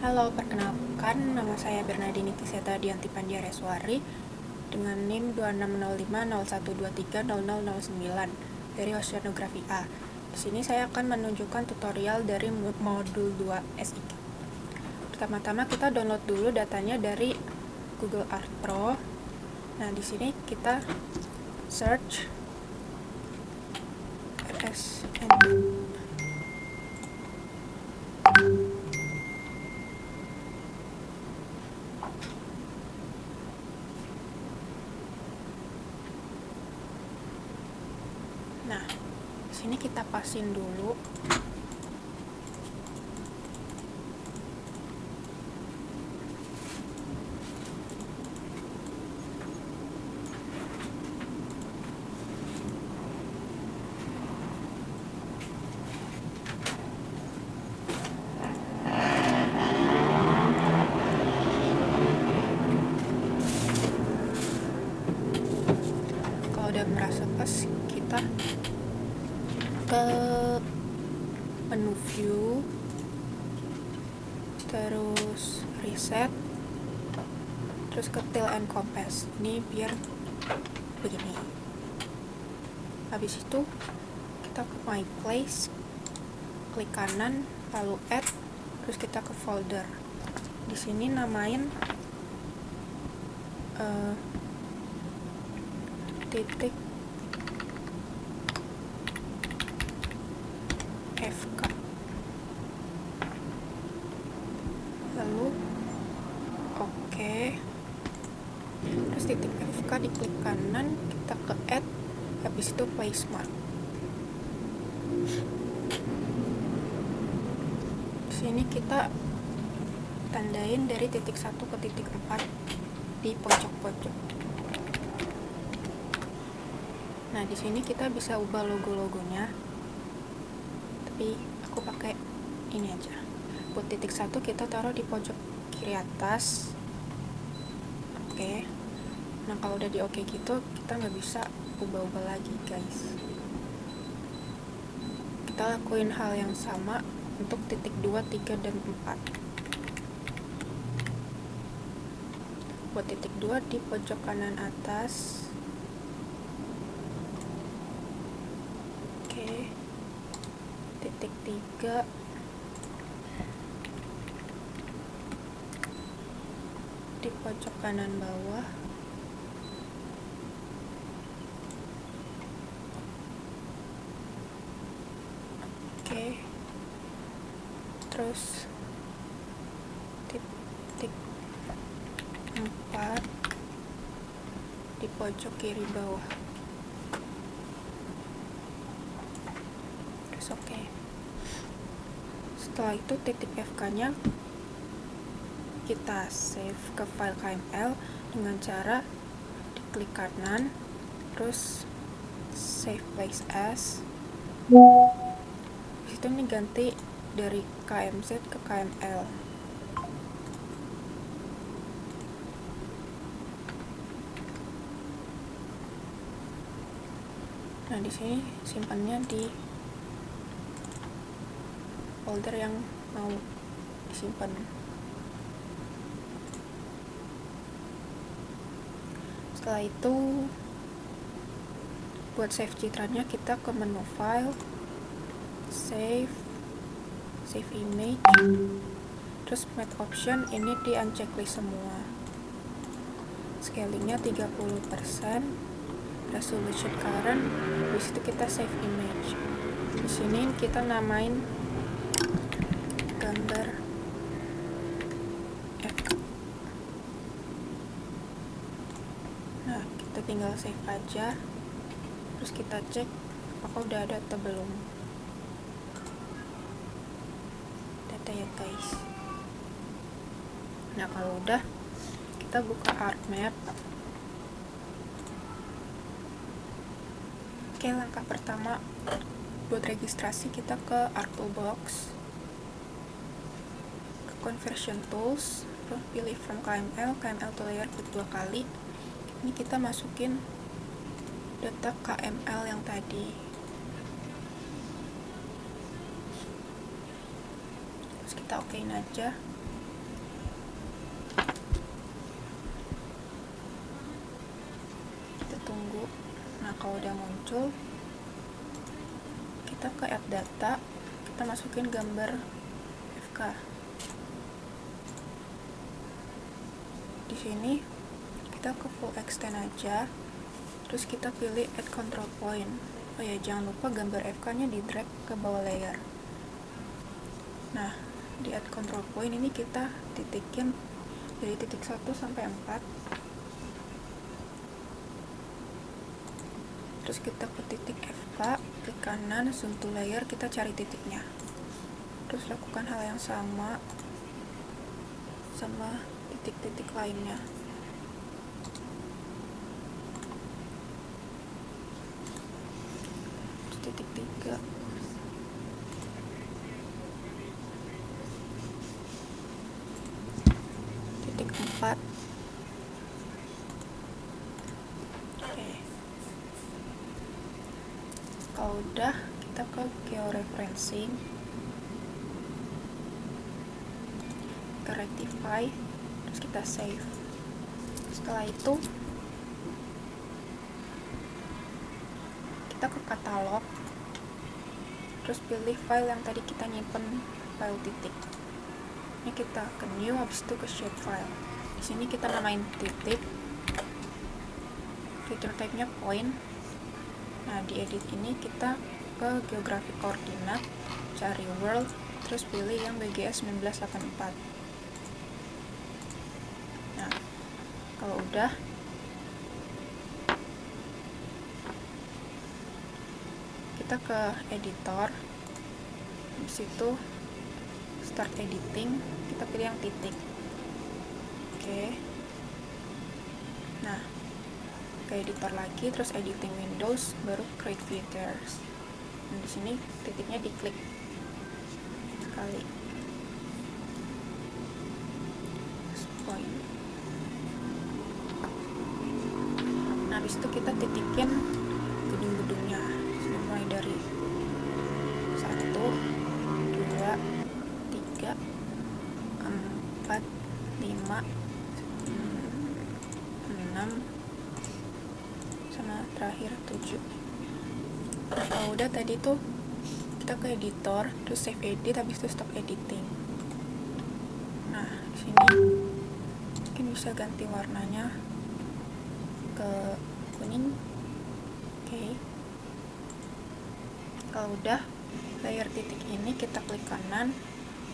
Halo, perkenalkan nama saya Bernadini Tiseta Dianti Pandiareswari dengan NIM 260501230009 dari Oceanografi A. Di sini saya akan menunjukkan tutorial dari modul 2 SIG. Pertama-tama kita download dulu datanya dari Google Art Pro. Nah, di sini kita search RSN. Nah, di sini kita pasin dulu. Kalau udah merasa pas, kita ke menu view, terus reset, terus ke fill and compass. Ini biar begini. Habis itu kita ke my place, klik kanan, lalu add, terus kita ke folder. Di sini namain titik FK, lalu oke, terus titik FK diklik kanan, kita ke add, habis itu place mark. Di sini kita tandain dari titik 1 ke titik 4 di pojok-pojok. Nah, di sini kita bisa ubah logo-logonya, tapi aku pakai ini aja. Buat titik 1 kita taruh di pojok kiri atas. Oke. Nah, kalau udah di oke gitu, kita nggak bisa ubah-ubah lagi, guys. Kita lakuin hal yang sama untuk titik 2, 3, dan 4. Buat titik 2 di pojok kanan atas. Oke. Titik 3 di pojok kanan bawah. Oke. Terus titik 4 di pojok kiri bawah. Terus oke. Setelah itu titik FK nya kita save ke file KML dengan cara diklik kanan, terus save place as. Disitu ini ganti dari KMZ ke KML. Nah, di sini simpannya di folder yang mau disimpan. Setelah itu, buat save citranya kita ke menu file, save image, terus map option ini di unchecklist semua. Scalingnya 30%, resolution current. Habis itu kita save image. Di sini kita namain gambar FK. Nah, kita tinggal save aja, terus kita cek apakah udah ada atau belum data ya, guys. Nah, kalau udah, kita buka ArtMap. Oke, langkah pertama buat registrasi kita ke Art Toolbox, ke Conversion Tools, terus pilih from KML to layer, klik 2 kali. Ini kita masukin data KML yang tadi. Terus kita okein aja. tunggu. Nah, kalau udah muncul, kita ke add data, kita masukin gambar FK. Di sini kita ke full extend aja, terus kita pilih add control point. Oh ya, jangan lupa gambar FK-nya di drag ke bawah layer. Nah, di add control point ini kita titikin dari titik 1 sampai 4. Terus kita ke titik FK, klik kanan, zoom to layer, kita cari titiknya. Terus lakukan hal yang sama titik-titik lainnya. Terus titik 3. Titik 4. Kalau udah, kita ke georeferencing, ke rectify, terus kita save. Setelah itu kita ke katalog, terus pilih file yang tadi kita nyimpen, file titik. Ini kita ke new, habis itu ke shapefile. Di sini kita namain titik, return type-nya point. Nah, di edit ini kita ke geographic coordinate, cari world, terus pilih yang BGS 1984. Nah, kalau udah, kita ke editor, habis itu start editing, kita pilih yang titik. Oke. Nah, ke editor lagi, terus editing windows, baru create filters. Nah, di sini titiknya diklik sekali. Point. Nah, habis itu kita titikin gedung-gedungnya. Mulai dari 1, 2, 3, 4, 5, 6, sama terakhir 7. Nah, kalau udah tadi tuh kita ke editor, terus save edit, habis itu stop editing. Nah, di sini mungkin bisa ganti warnanya ke kuning. Oke. Kalau udah, layer titik ini kita klik kanan,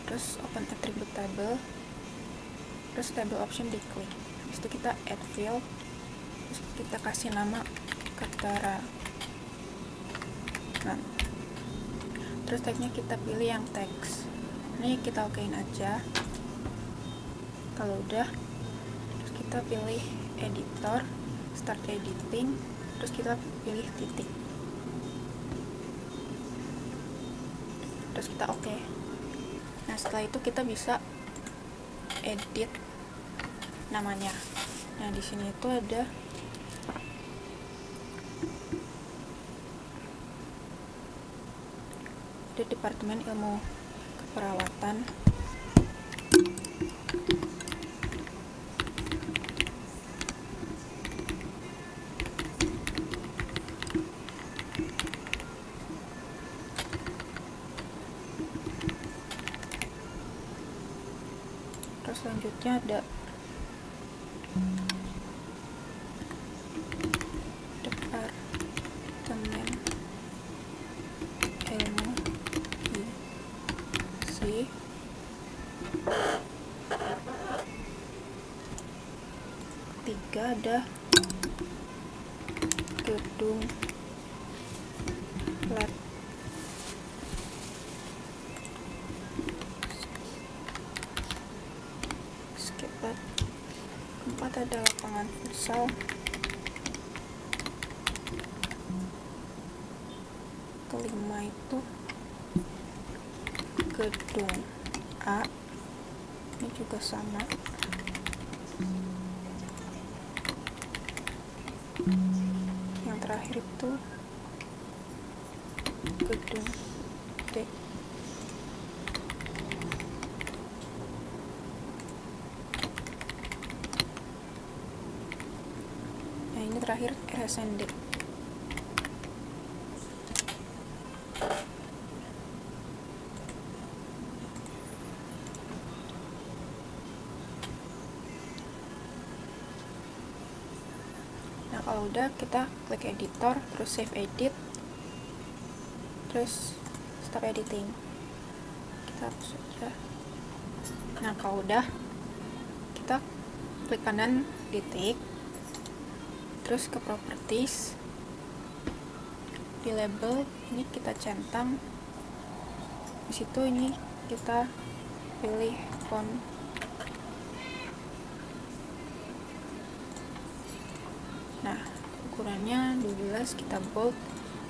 terus open attribute table, terus table option diklik. Habis itu kita add field, terus kita kasih nama Katara. Nah, terus tag-nya kita pilih yang text. Ini kita okein aja. Kalau udah, terus kita pilih editor, start editing, terus kita pilih titik. Terus kita oke. Nah, setelah itu kita bisa edit namanya. Nah, di sini itu ada Departemen Ilmu Keperawatan. Terus selanjutnya ada Departemen Ilmu Gizi. Tiga ada gedung lab. Skip lab. 4 ada lapangan futsal. Kelima itu gedung A, ini juga sama. Yang terakhir itu gedung D. Nah, ini terakhir RSND. Nah, kalau udah, kita klik editor, terus save edit, terus stop editing. Kita hapus saja. Nah, kalau udah, kita klik kanan titik, terus ke properties, di label ini kita centang, di situ ini kita pilih font. Nah, ukurannya 12, kita bold,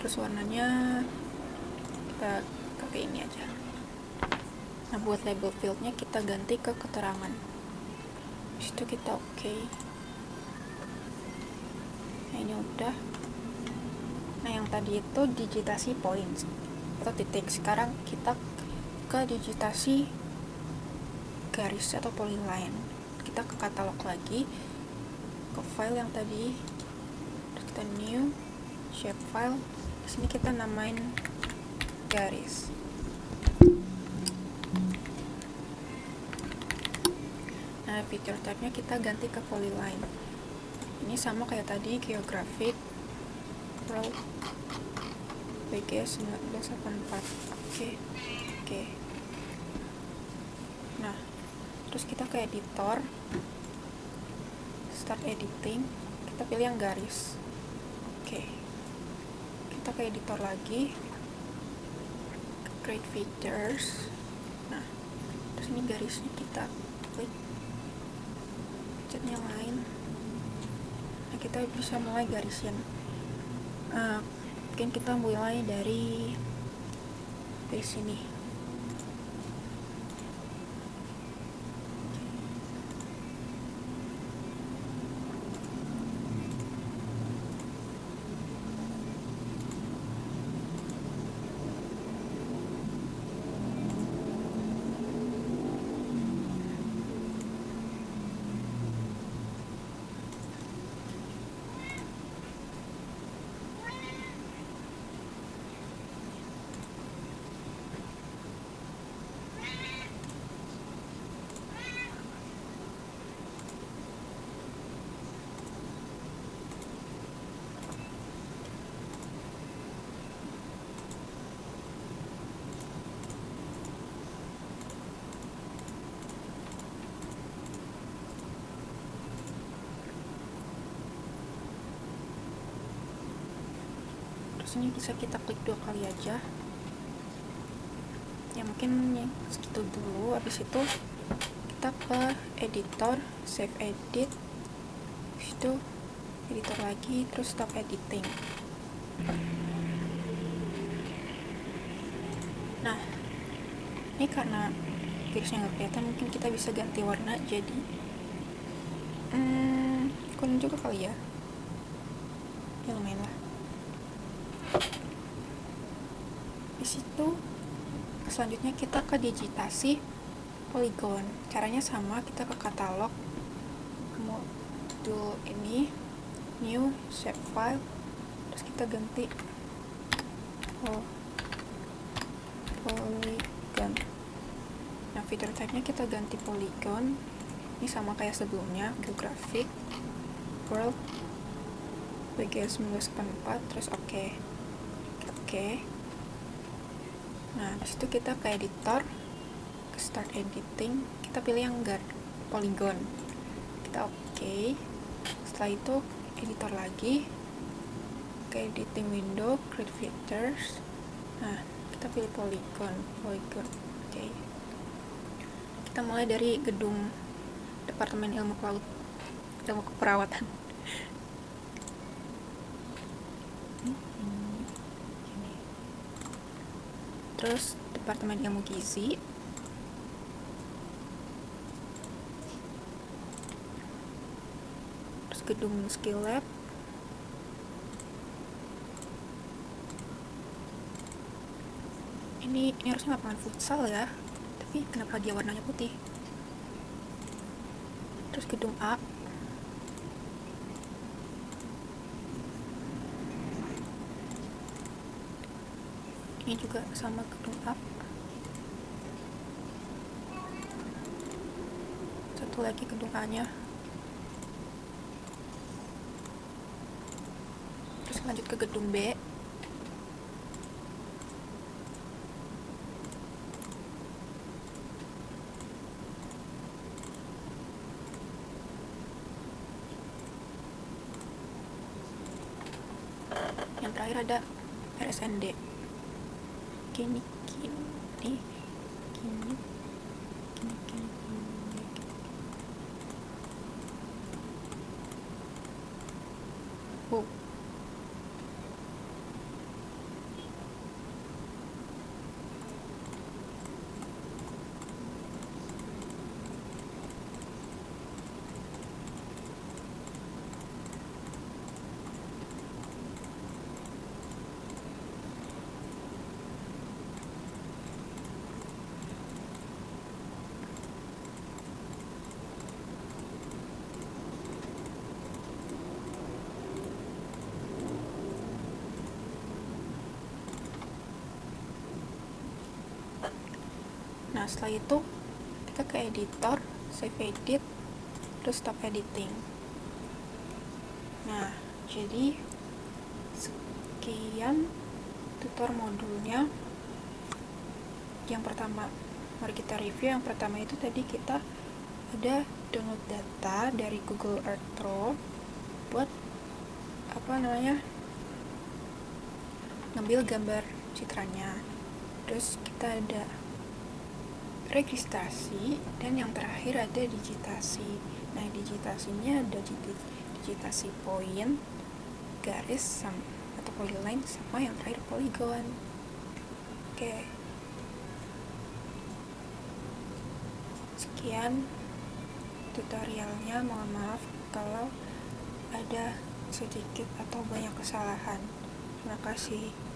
terus warnanya kita pakai ini aja. Nah, buat label fieldnya kita ganti ke keterangan. Di situ kita oke. Nah, ini udah. Nah, yang tadi itu digitasi points atau titik. Sekarang kita ke digitasi garis atau polyline. Kita ke katalog lagi, ke file yang tadi, terus kita new shape file. Di sini kita namain garis. Nah, feature type-nya kita ganti ke polyline. Ini sama kayak tadi, geographic world BGS 1984. Oke. Nah, terus kita ke editor, start editing, kita pilih yang garis. Oke. Kita ke editor lagi, create features. Nah, terus ini garisnya kita klik, pencet yang lain. Nah, kita bisa mulai garisin. Mungkin kita mulai dari sini. Terus ini bisa kita klik 2 kali aja. Ya mungkin ya, segitu dulu. Habis itu kita ke editor, save edit, habis itu editor lagi, terus stop editing. Nah, ini karena garisnya nggak kelihatan, mungkin kita bisa ganti warna jadi kuning juga kali ya. Ya lumayan lah. Di situ selanjutnya kita ke digitasi polygon. Caranya sama, kita ke katalog, modul ini, new shape file, terus kita ganti polygon. Nah, feature type-nya kita ganti polygon. Ini sama kayak sebelumnya, geographic world BGS 1984, terus oke. Nah, disitu kita ke editor, ke start editing, kita pilih yang polygon, kita oke. Setelah itu editor lagi, ke editing window, create features. Nah, kita pilih polygon. Oke. Kita mulai dari gedung Departemen Ilmu Keperawatan. Terus Departemen Ilmu Gizi, terus gedung skill lab, ini harusnya lapangan futsal ya, tapi kenapa dia warnanya putih. Terus gedung A, Ini juga sama gedung up. Satu lagi gedung A nya. Terus lanjut ke gedung B. Yang terakhir ada RSND. Gini. Wow. Nah, setelah itu kita ke editor, save edit, terus stop editing. Nah, jadi sekian tutor modulnya. Yang pertama, mari kita review. Yang pertama itu tadi kita ada download data dari Google Earth Pro buat ngambil gambar citranya. Terus kita ada registrasi, dan yang terakhir ada digitasi. Nah, digitasinya ada digitasi poin, garis, atau polyline, sama yang terakhir polygon. Oke. Sekian tutorialnya. Mohon maaf kalau ada sedikit atau banyak kesalahan. Terima kasih.